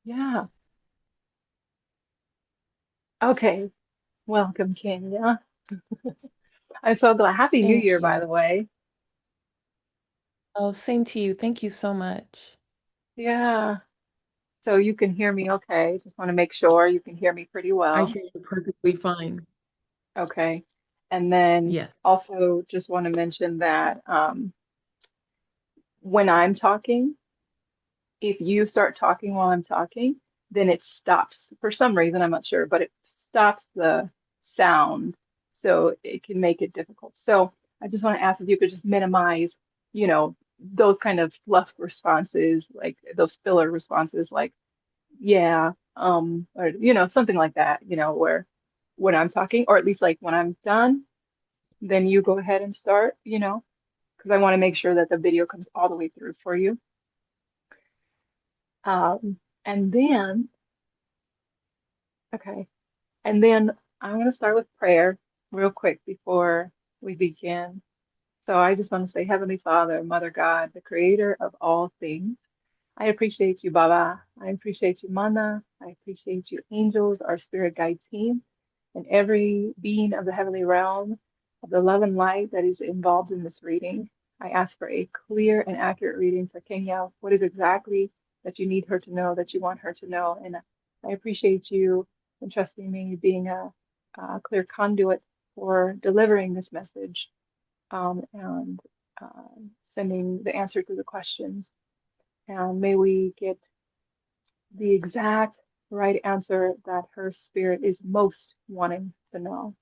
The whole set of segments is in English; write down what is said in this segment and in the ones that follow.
Yeah. Okay. Welcome, Kenya. I'm so glad. Happy New Thank Year, by you. the way. Oh, same to you. Thank you so much. Yeah. So you can hear me okay. Just want to make sure you can hear me pretty I well. hear you perfectly fine. Okay. And then Yes, also just want to mention that when I'm talking, if you start talking while I'm talking, then it stops. For some reason, I'm not sure, but it stops the sound. So it can make it difficult. So I just want to ask if you could just minimize, those kind of fluff responses, like those filler responses, like, yeah, or, something like that, where when I'm talking, or at least like when I'm done, then you go ahead and start, because I want to make sure that the video comes all the way through for you. And then, okay. And then I'm going to start with prayer real quick before we begin. So I just want to say, Heavenly Father, Mother God, the creator of all things, I appreciate you, Baba. I appreciate you, Mana. I appreciate you, angels, our spirit guide team, and every being of the heavenly realm of the love and light that is involved in this reading. I ask for a clear and accurate reading for Kenya. What is exactly that you need her to know, that you want her to know? And I appreciate you entrusting me being a clear conduit for delivering this message and sending the answer to the questions. And may we get the exact right answer that her spirit is most wanting to know.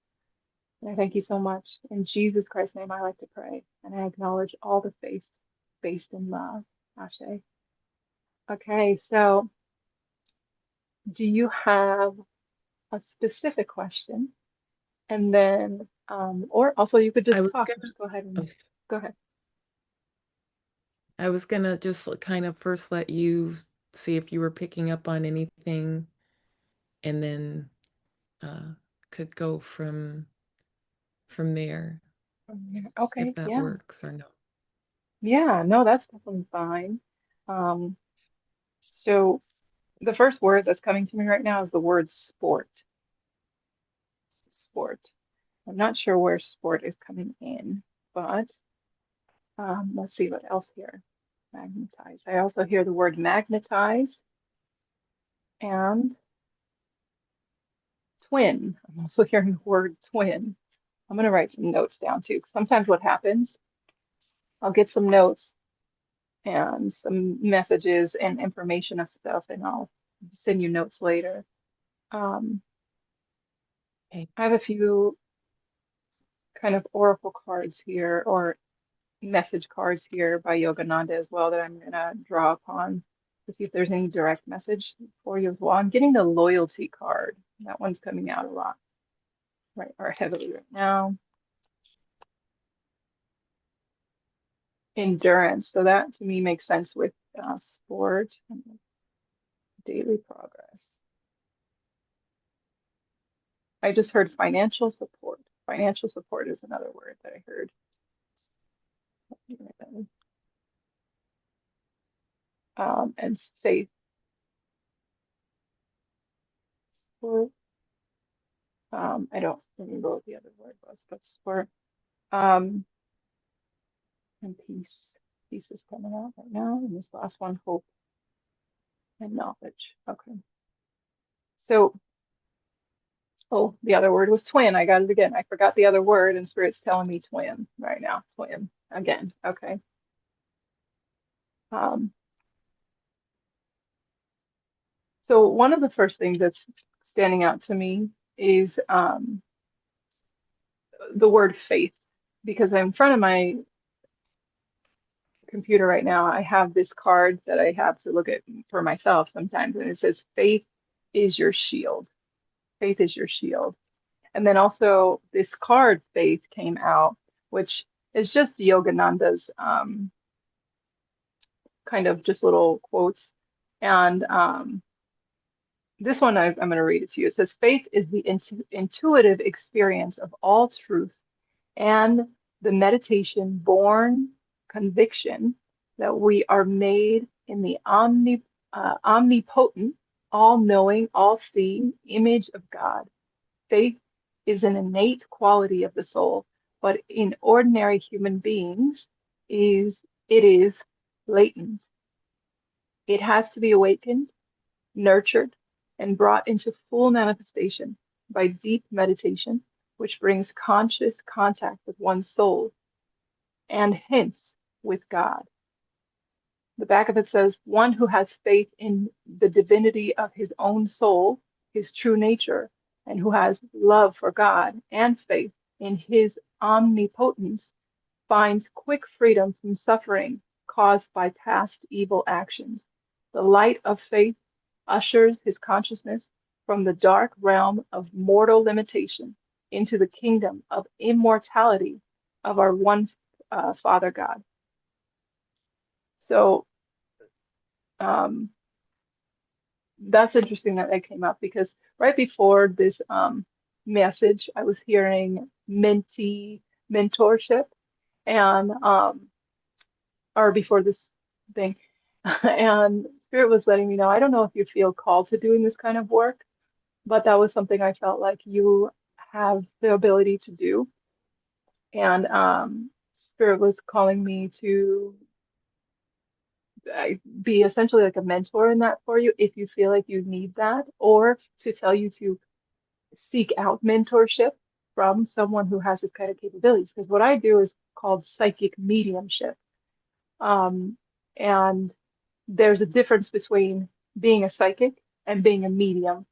And I thank you so much. In Jesus Christ's name, I like to pray. And I acknowledge all the faiths based in love. Ashe. Okay, so do you have a specific question? And then, or also you could I just was talk. gonna, Just go ahead and oh, go ahead. I was gonna just kind of first let you see if you were picking up on anything, and then uh, could go from there if Okay, that yeah. works or no. Yeah, no, that's definitely fine. Um, so the first word that's coming to me right now is the word sport. Sport. I'm not sure where sport is coming in, but let's see what else here. Magnetize. I also hear the word magnetize and twin. I'm also hearing the word twin. I'm going to write some notes down too. 'Cause sometimes what happens, I'll get some notes and some messages and information of stuff, and I'll send you notes later. Um, Okay. I have a few kind of oracle cards here, or message cards here by Yogananda as well that I'm gonna draw upon to see if there's any direct message for you as well. I'm getting the loyalty card. That one's coming out a lot, right, or heavily right now. Endurance. So that to me makes sense with sport and daily progress. I just heard financial support. Financial support is another word that I heard. And faith. Support. I don't remember what the other word was, but support. Um, and peace. Peace is coming out right now. And this last one, hope and knowledge. Okay. So, oh, the other word was twin. I got it again. I forgot the other word, and Spirit's telling me twin right now. Twin again. Okay. Um, so one of the first things that's standing out to me is the word faith, because in front of my computer right now, I have this card that I have to look at for myself sometimes, and it says, faith is your shield. Faith is your shield. And then also this card, Faith, came out, which is just Yogananda's kind of just little quotes. And this one, I'm going to read it to you. It says, faith is the intuitive experience of all truth and the meditation born conviction that we are made in the omnipotent. all-knowing, all-seeing image of God. Faith is an innate quality of the soul, but in ordinary human beings it is latent. It has to be awakened, nurtured, and brought into full manifestation by deep meditation, which brings conscious contact with one's soul and hence with God. The back of it says, one who has faith in the divinity of his own soul, his true nature, and who has love for God and faith in his omnipotence finds quick freedom from suffering caused by past evil actions. The light of faith ushers his consciousness from the dark realm of mortal limitation into the kingdom of immortality of our one Father God. So um, that's interesting that that came up because right before this message, I was hearing mentorship, and or before this thing, and Spirit was letting me know, I don't know if you feel called to doing this kind of work, but that was something I felt like you have the ability to do. And Spirit was calling me to be essentially like a mentor in that for you if you feel like you need that, or to tell you to seek out mentorship from someone who has this kind of capabilities. Because what I do is called psychic mediumship. Um, and there's a difference between being a psychic and being a medium.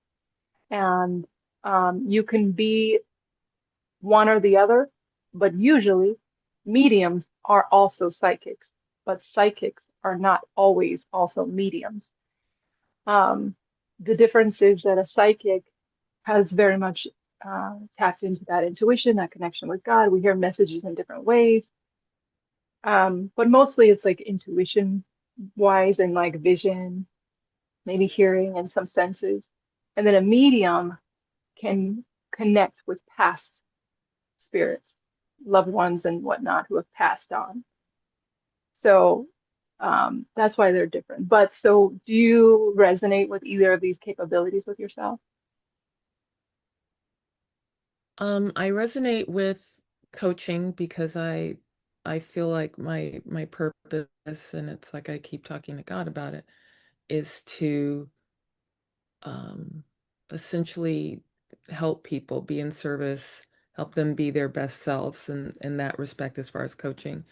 And you can be one or the other, but usually mediums are also psychics, but psychics are not always also mediums. Um, the difference is that a psychic has very much tapped into that intuition, that connection with God. We hear messages in different ways, but mostly it's like intuition wise and like vision, maybe hearing and some senses. And then a medium can connect with past spirits, loved ones and whatnot who have passed on. So that's why they're different. But so do you resonate with either of these capabilities with yourself? I resonate with coaching because I feel like my purpose, and it's like I keep talking to God about it, is to um, essentially help people be in service, help them be their best selves in that respect as far as coaching.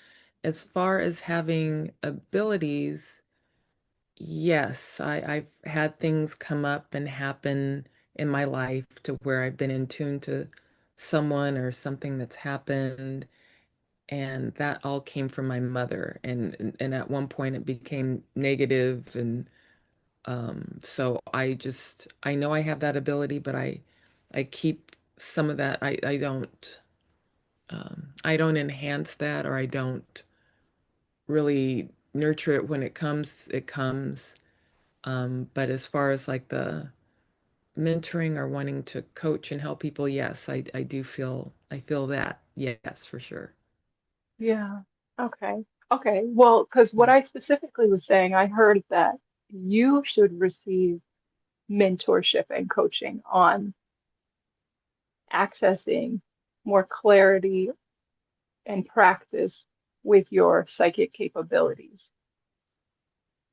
As far as having abilities, yes, I've had things come up and happen in my life to where I've been in tune to someone or something that's happened, and that all came from my mother. And at one point it became negative, and so I know I have that ability, but I keep some of that. I don't enhance that, or I don't really nurture it. When it comes, it comes. But as far as like the mentoring or wanting to coach and help people, yes, I feel that. Yes, for sure. Yeah. Okay. Okay. Well, because what Yeah. I specifically was saying, I heard that you should receive mentorship and coaching on accessing more clarity and practice with your psychic capabilities.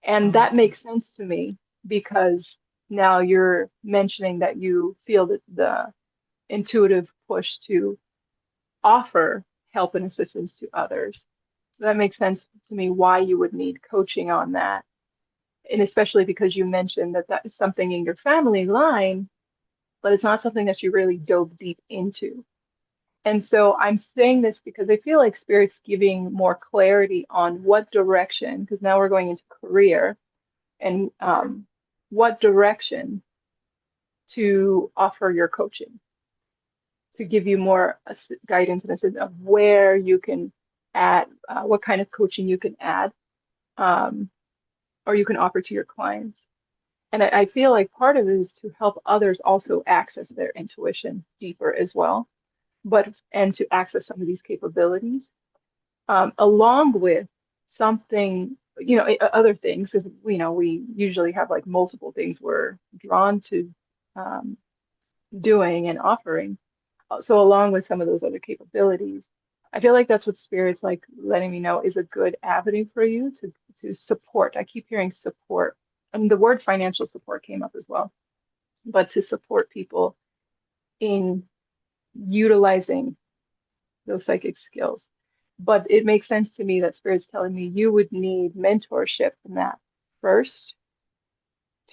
And that Okay. makes sense to me because now you're mentioning that you feel that the intuitive push to offer help and assistance to others. So that makes sense to me why you would need coaching on that. And especially because you mentioned that that is something in your family line, but it's not something that you really dove deep into. And so I'm saying this because I feel like Spirit's giving more clarity on what direction, because now we're going into career and what direction to offer your coaching to give you more guidance and assistance of where you can add, what kind of coaching you can add, um, or you can offer to your clients. And I feel like part of it is to help others also access their intuition deeper as well, but and to access some of these capabilities, along with something. other things, because we usually have like multiple things we're drawn to um, doing and offering. So along with some of those other capabilities, I feel like that's what Spirit's like letting me know is a good avenue for you to support. I keep hearing support. I mean, the word financial support came up as well, but to support people in utilizing those psychic skills. But it makes sense to me that Spirit's telling me you would need mentorship in that first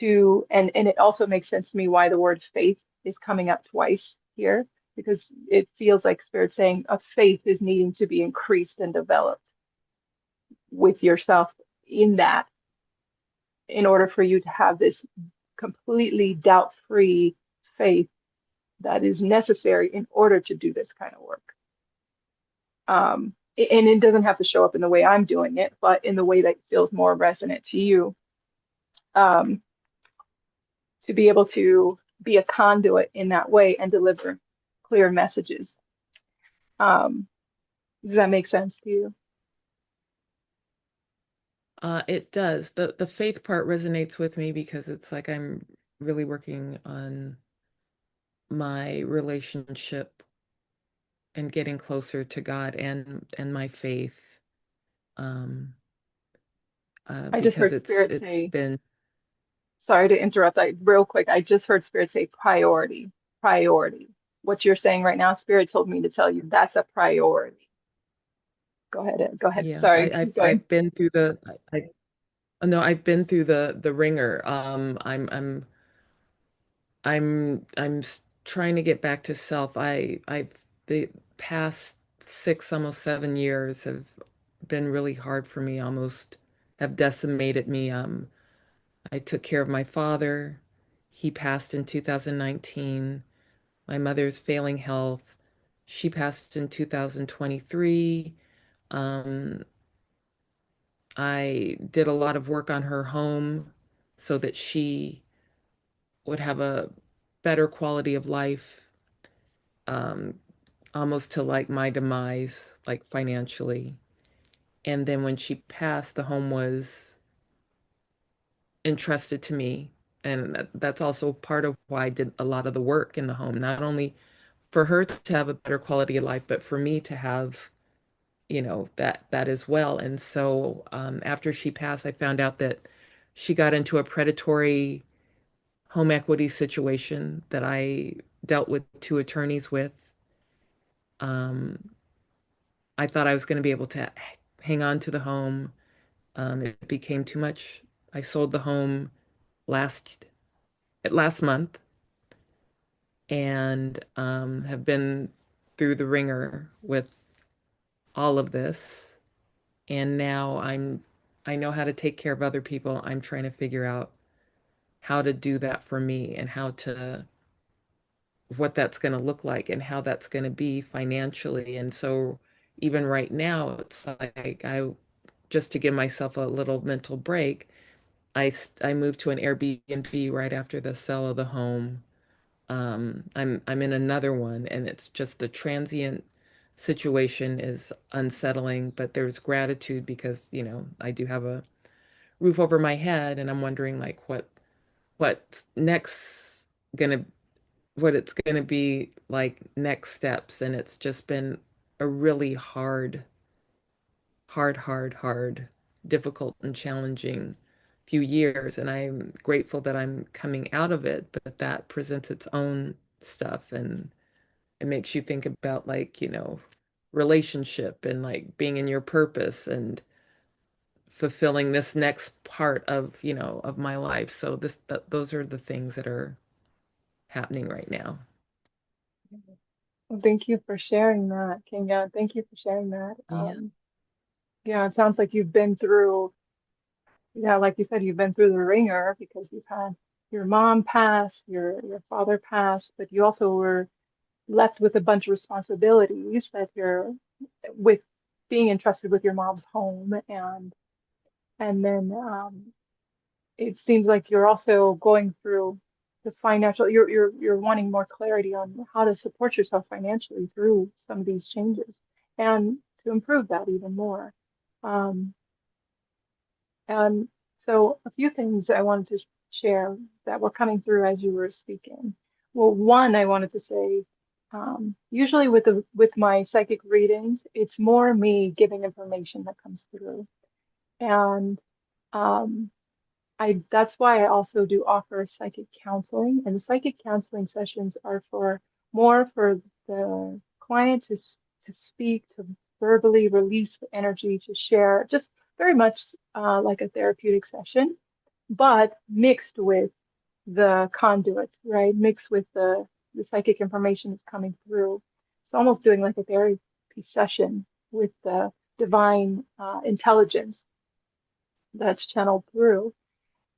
and it also makes sense to me why the word faith is coming up twice here, because it feels like Spirit saying a faith is needing to be increased and developed with yourself in that in order for you to have this completely doubt-free faith that is necessary in order to do this kind of work. And it doesn't have to show up in the way I'm doing it, but in the way that feels more resonant to you. Um, to be able to be a conduit in that way and deliver clear messages. Um, does that make sense to you? It does. The faith part resonates with me because it's like I'm really working on my relationship and getting closer to God and my faith. Um, I just because heard it's Spirit it's say, been sorry to interrupt, real quick. I just heard Spirit say priority, priority. What you're saying right now, Spirit told me to tell you that's a priority. Go ahead. Go ahead. yeah, Sorry, keep going. I've been through no, I've been through the ringer. Trying to get back to self. I've the past 6, almost 7 years have been really hard for me, almost have decimated me. I took care of my father. He passed in 2019. My mother's failing health. She passed in 2023. Um, I did a lot of work on her home so that she would have a better quality of life, um, almost to like my demise, like financially. And then when she passed, the home was entrusted to me. And that's also part of why I did a lot of the work in the home, not only for her to have a better quality of life, but for me to have, that as well. And so after she passed, I found out that she got into a predatory home equity situation that I dealt with 2 attorneys with. Um, I thought I was going to be able to hang on to the home. It became too much. I sold the home last last month and have been through the ringer with all of this. And now I know how to take care of other people. I'm trying to figure out how to do that for me and what that's going to look like and how that's going to be financially. And so even right now, it's like just to give myself a little mental break, I moved to an Airbnb right after the sale of the home. I'm in another one, and it's just the transient situation is unsettling, but there's gratitude because, I do have a roof over my head, and I'm wondering like what's next gonna what it's gonna be like next steps. And it's just been a really hard, difficult and challenging few years. And I'm grateful that I'm coming out of it, but that presents its own stuff. And it makes you think about like, relationship and like being in your purpose and fulfilling this next part of, of my life. So those are the things that are happening right now. Well, thank you for sharing that, Kinga. Thank you for sharing that. Yeah. Yeah, it sounds like you've been through, yeah, like you said, you've been through the ringer because you've had your mom pass, your father passed, but you also were left with a bunch of responsibilities that you're with being entrusted with your mom's home and then it seems like you're also going through the financial you're wanting more clarity on how to support yourself financially through some of these changes and to improve that even more. Um, And so a few things I wanted to share that were coming through as you were speaking. Well, one, I wanted to say, usually with my psychic readings, it's more me giving information that comes through. And um, I that's why I also do offer psychic counseling, and the psychic counseling sessions are for more for the client to speak, to verbally release the energy, to share, just very much like a therapeutic session, but mixed with the conduit, right? Mixed with the psychic information that's coming through. It's almost doing like a therapy session with the divine intelligence that's channeled through.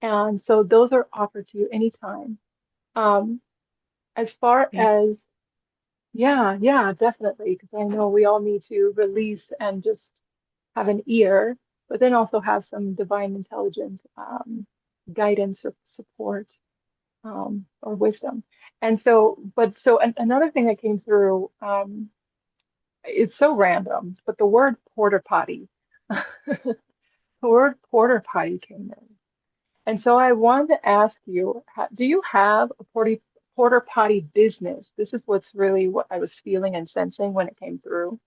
And so those are offered to you anytime. Um, as far Thank as, yeah, yeah, definitely, because I know we all need to release and just have an ear, but then also have some divine intelligent guidance or support or wisdom. And so, but so another thing that came through, it's so random, but the word porter potty, the word porter potty came in. And so I wanted to ask you, do you have a porter potty business? This is what's really what I was feeling and sensing when it came through.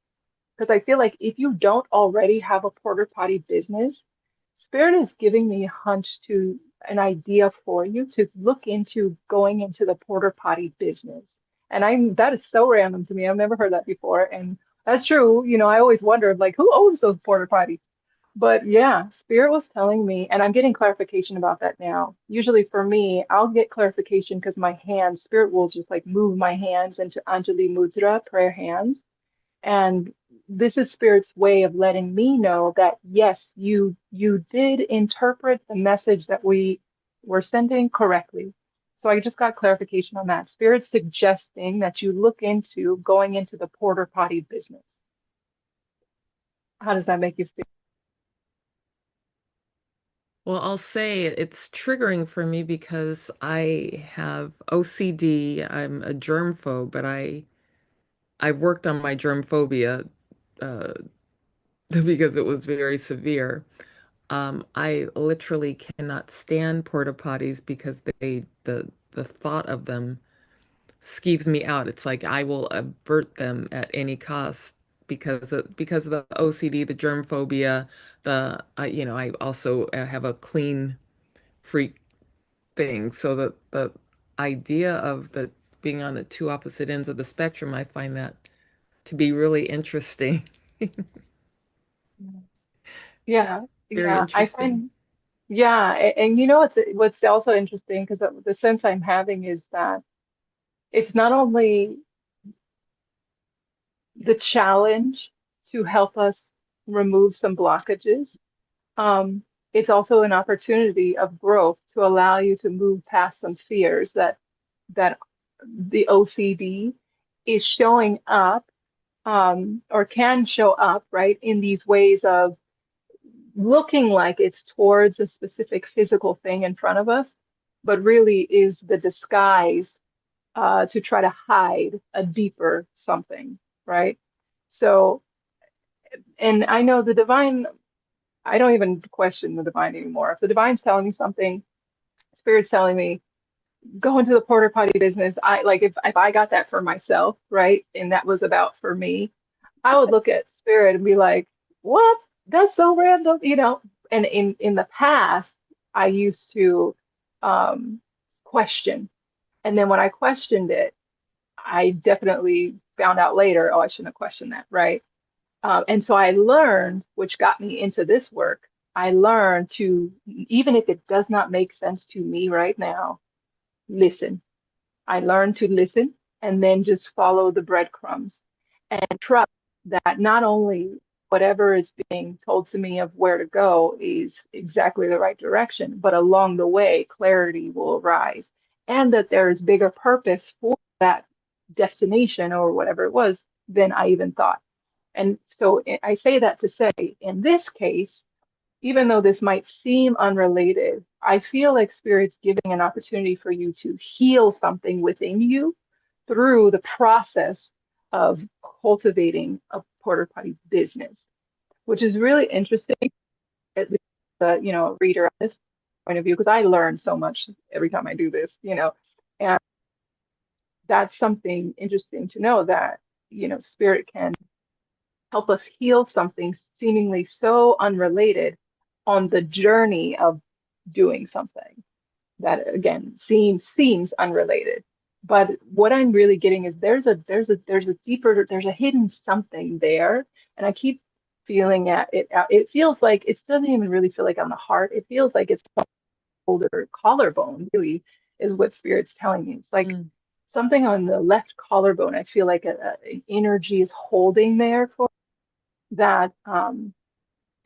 Because I feel like if you don't already have a porter potty business, Spirit is giving me a hunch to an idea for you to look into going into the porter potty business. And that is so random to me. I've never heard that before. And that's true. You know, I always wondered like who owns those porter potties? But yeah, Spirit was telling me, and I'm getting clarification about that now. Usually for me, I'll get clarification because my hands, Spirit will just like move my hands into Anjali Mudra, prayer hands. And this is Spirit's way of letting me know that yes, you did interpret the message that we were sending correctly. So I just got clarification on that. Spirit's suggesting that you look into going into the porter potty business. How does that make you feel? Well, I'll say it's triggering for me because I have OCD. I'm a germ phobe, but I worked on my germ phobia uh, because it was very severe. I literally cannot stand porta potties because the thought of them skeeves me out. It's like I will avert them at any cost because of the OCD, the germ phobia, I also have a clean freak thing. So the idea of the being on the two opposite ends of the spectrum, I find that to be really interesting. Yeah, Very yeah. I interesting. find, yeah, and you know what's also interesting because the sense I'm having is that it's not only the challenge to help us remove some blockages, um, it's also an opportunity of growth to allow you to move past some fears that the OCD is showing up or can show up, right, in these ways of looking like it's towards a specific physical thing in front of us, but really is the disguise to try to hide a deeper something, right? So, and I know the divine, I don't even question the divine anymore. If the divine's telling me something, Spirit's telling me, go into the porter potty business. I like if I got that for myself, right? And that was about for me, I would look at Spirit and be like, what? That's so random, you know? And in the past, I used to um question. And then when I questioned it, I definitely found out later, oh, I shouldn't have questioned that, right? And so I learned, which got me into this work, I learned to, even if it does not make sense to me right now, listen. I learned to listen and then just follow the breadcrumbs and trust that not only whatever is being told to me of where to go is exactly the right direction, but along the way, clarity will arise and that there is bigger purpose for that destination or whatever it was than I even thought. And so I say that to say, in this case, even though this might seem unrelated, I feel like Spirit's giving an opportunity for you to heal something within you through the process of cultivating a porter potty business, which is really interesting. reader on this point of view, because I learn so much every time I do this. And that's something interesting to know that, spirit can help us heal something seemingly so unrelated on the journey of doing something that again seems unrelated. But what I'm really getting is there's a hidden something there, and I keep feeling at it. It feels like it doesn't even really feel like on the heart. It feels like it's shoulder collarbone. Really, is what spirit's telling me. It's like Mm, something on the left collarbone. I feel like an energy is holding there for that.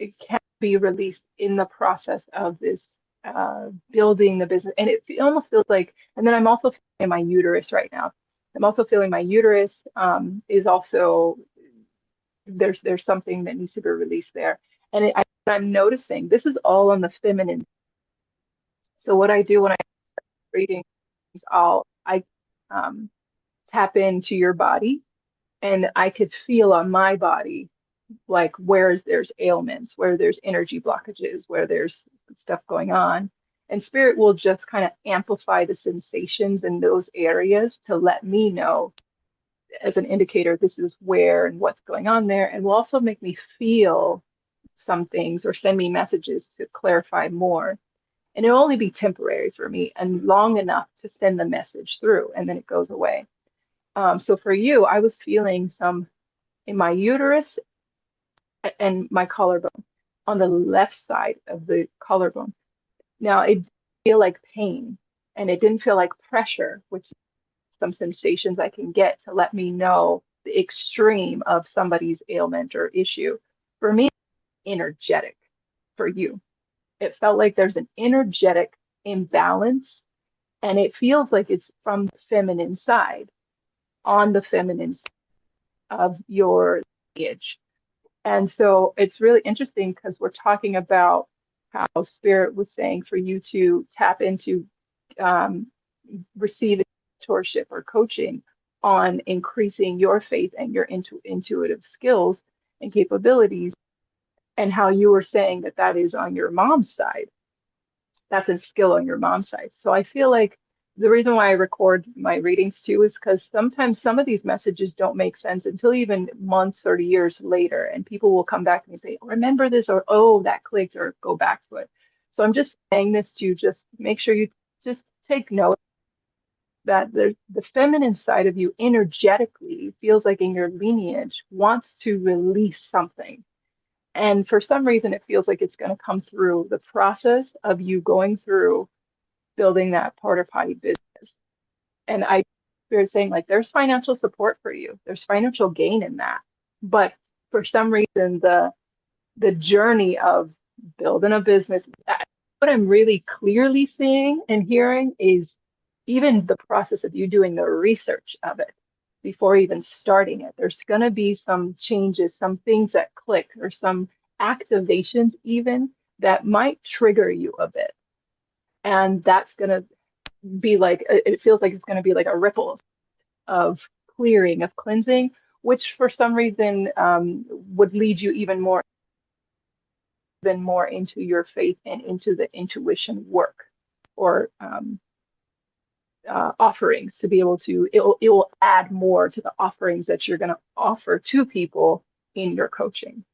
It can be released in the process of this building the business. And it almost feels like, and then I'm also feeling in my uterus right now. I'm also feeling my uterus is also there's something that needs to be released there. And I'm noticing this is all on the feminine. So what I do when I'm reading is I um, tap into your body, and I could feel on my body like where there's ailments, where there's energy blockages, where there's stuff going on. And spirit will just kind of amplify the sensations in those areas to let me know as an indicator this is where and what's going on there. And will also make me feel some things or send me messages to clarify more. And it'll only be temporary for me and long enough to send the message through, and then it goes away. So for you, I was feeling some in my uterus and my collarbone on the left side of the collarbone. Now, it didn't feel like pain and it didn't feel like pressure, which some sensations I can get to let me know the extreme of somebody's ailment or issue. For me, energetic. For you, it felt like there's an energetic imbalance, and it feels like it's from the feminine side, on the feminine side of your lineage. And so it's really interesting because we're talking about how Spirit was saying for you to tap into um, receiving mentorship or coaching on increasing your faith and your intuitive skills and capabilities, and how you were saying that that is on your mom's side. That's a skill on your mom's side. So I feel like the reason why I record my readings too is because sometimes some of these messages don't make sense until even months or years later. And people will come back to me and say, remember this, or oh, that clicked, or go back to it. So I'm just saying this to just make sure you just take note that the feminine side of you energetically feels like in your lineage wants to release something. And for some reason, it feels like it's going to come through the process of you going through building that porta potty business. And I started saying, like, there's financial support for you, there's financial gain in that. But for some reason, the journey of building a business, what I'm really clearly seeing and hearing is even the process of you doing the research of it before even starting it. There's going to be some changes, some things that click, or some activations even that might trigger you a bit. And that's going to be like, it feels like it's going to be like a ripple of clearing, of cleansing, which for some reason would lead you even more into your faith and into the intuition work or offerings to be able to, it will add more to the offerings that you're going to offer to people in your coaching.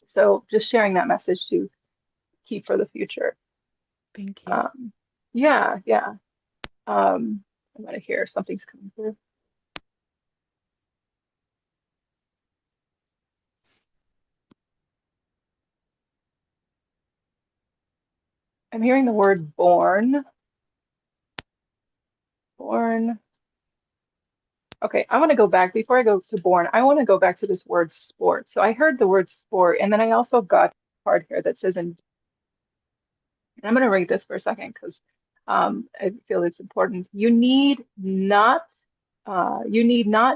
So just sharing that message to keep for the future. thank you. Um, yeah, yeah. I'm going to hear something's coming through. I'm hearing the word born. Born. Okay, I want to go back before I go to born. I want to go back to this word sport. So I heard the word sport, and then I also got a card here that says, and I'm going to read this for a second because I feel it's important. You need not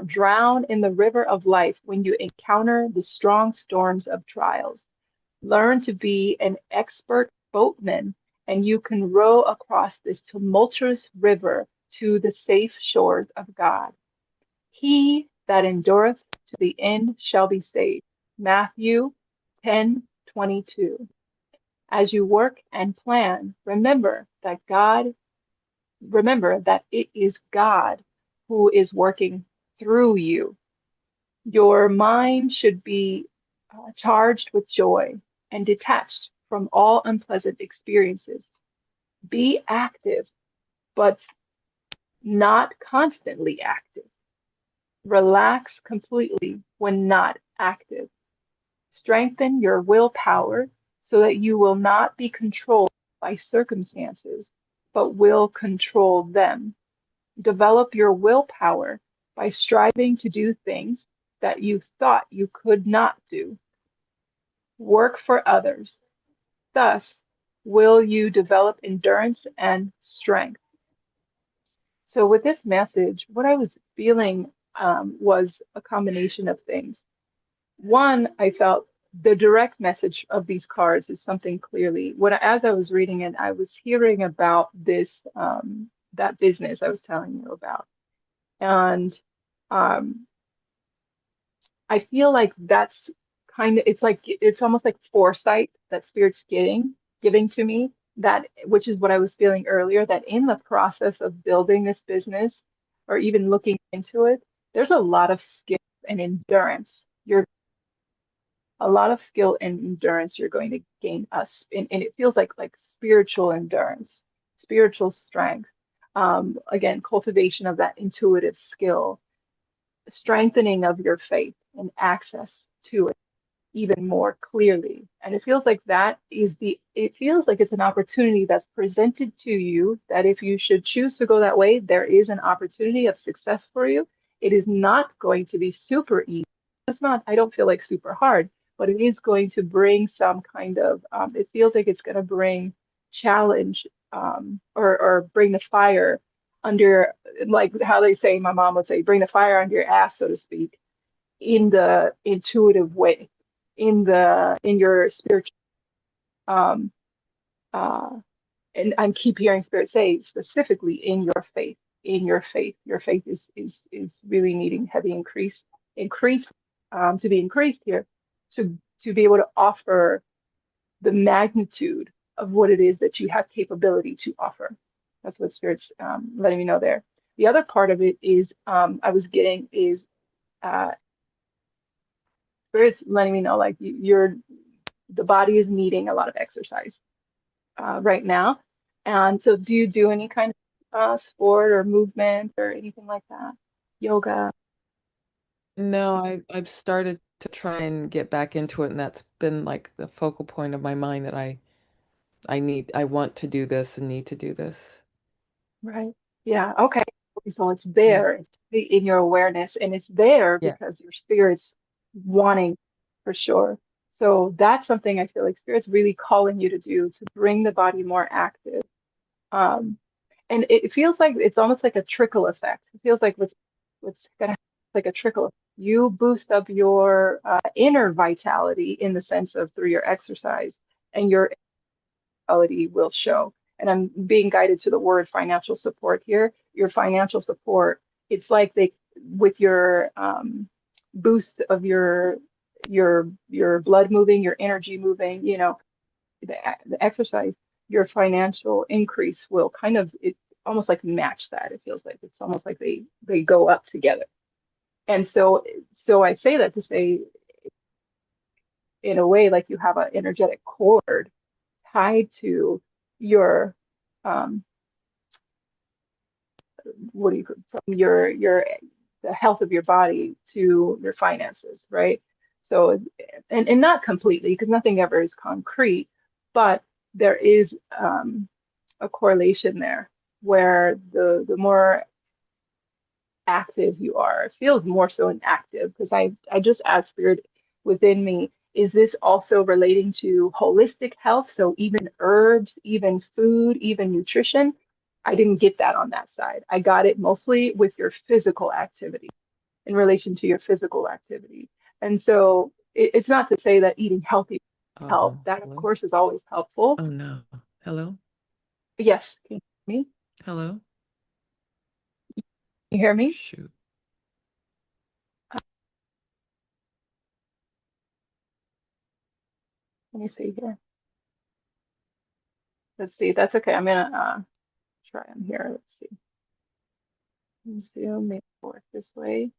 drown in the river of life when you encounter the strong storms of trials. Learn to be an expert boatman, and you can row across this tumultuous river to the safe shores of God. He that endureth to the end shall be saved. Matthew 10:22. As you work and plan, remember that it is God who is working through you. Your mind should be charged with joy and detached from all unpleasant experiences. Be active, but not constantly active. Relax completely when not active. Strengthen your willpower so that you will not be controlled by circumstances, but will control them. Develop your willpower by striving to do things that you thought you could not do. Work for others. Thus, will you develop endurance and strength. So, with this message, what I was feeling was a combination of things. One, I felt the direct message of these cards is something clearly. As I was reading it, I was hearing about this that business I was telling you about, and um, I feel like that's it's almost like foresight that Spirit's giving to me, that which is what I was feeling earlier, that in the process of building this business or even looking into it, there's a lot of skill and endurance. You're a lot of skill and endurance you're going to gain us, and it feels like spiritual endurance, spiritual strength. Again, cultivation of that intuitive skill, strengthening of your faith and access to it even more clearly. And it feels like it's an opportunity that's presented to you that if you should choose to go that way, there is an opportunity of success for you. It is not going to be super easy. It's not, I don't feel like super hard, but it is going to bring some kind of, it feels like it's going to bring challenge or bring the fire under, like how they say, my mom would say, bring the fire under your ass, so to speak, in the intuitive way, in your spiritual um uh and I keep hearing spirit say specifically in your faith, in your faith. Your faith is really needing heavy increase to be increased here to be able to offer the magnitude of what it is that you have capability to offer. That's what spirit's letting me know there. The other part of it is I was getting is uh spirit's letting me know like you're the body is needing a lot of exercise right now. And so, do you do any kind of sport or movement or anything like that? Yoga, No, I've started to try and get back into it, and that's been like the focal point of my mind that I want to do this and need to do this. right? Yeah, okay. So it's Yeah. there, in your awareness, and it's there Yeah. because your spirit's wanting for sure. So that's something I feel like spirit's really calling you to do to bring the body more active. Um, and it feels like it's almost like a trickle effect. It feels like what's gonna happen, like a trickle. You boost up your inner vitality in the sense of through your exercise, and your vitality will show. And I'm being guided to the word financial support here. Your financial support, it's like they with your boost of your blood moving, your energy moving, the exercise, your financial increase will kind of it almost like match that. It feels like it's almost like they go up together. And so I say that to say in a way like you have an energetic cord tied to your um what do you from your the health of your body to your finances, right? So and not completely because nothing ever is concrete, but there is a correlation there where the more active you are, it feels more so inactive because I just asked spirit within me, is this also relating to holistic health? So even herbs, even food, even nutrition? I didn't get that on that side. I got it mostly with your physical activity in relation to your physical activity. And so it's not to say that eating healthy help. That of Hello. course is always helpful. Oh no. Hello. But yes, can you hear me? Hello. Can you hear me? Shoot. Let me see here. Let's see. That's okay. I'm gonna try on here. Let's see. Zoom, maybe work this way.